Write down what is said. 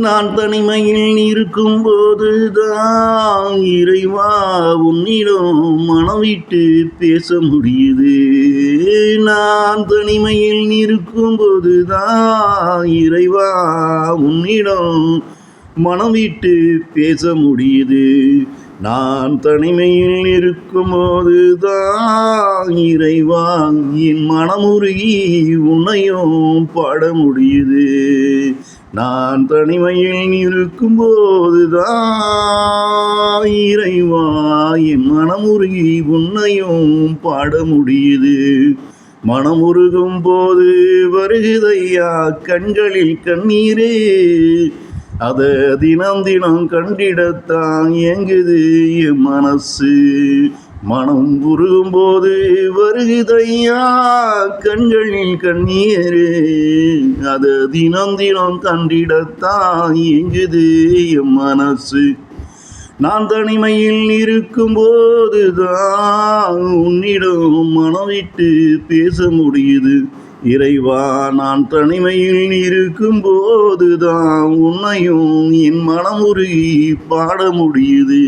நான் தனிமையில் இருக்கும்போதுதான் இறைவா உன்னிடம் மனம் விட்டு பேச முடியுது. நான் தனிமையில் இருக்கும்போதுதான் இறைவா உன்னிடம் மனம் விட்டு பேச முடியுது. நான் தனிமையில் இருக்கும்போதுதான் இறைவா என் மனமுருகி உன்னையும் பாட முடியுது. நான் தனிமையில் இருக்கும்போதுதான் இறைவா என் மனமுருகி உன்னையும் பாட முடியுது. மனமுருகும் போது வருகுதையா கண்களில் கண்ணீரே, அத தினம் தினம் கண்டிடத்தான் ஏங்குது என் மனசு. மனம் உருகும் போது வருகுதையா கண்களில் கண்ணீரே, அத தினம் தினம் கண்டிடத்தான் ஏங்குது என் மனசு. நான் தனிமையில் இருக்கும்போதுதான் உன்னிடம் மனம் விட்டு பேச முடியுது. இறைவா நான் தனிமையில் இருக்கும்போதுதான் உன்னையும் என் மனமுருகி பாட முடியுது.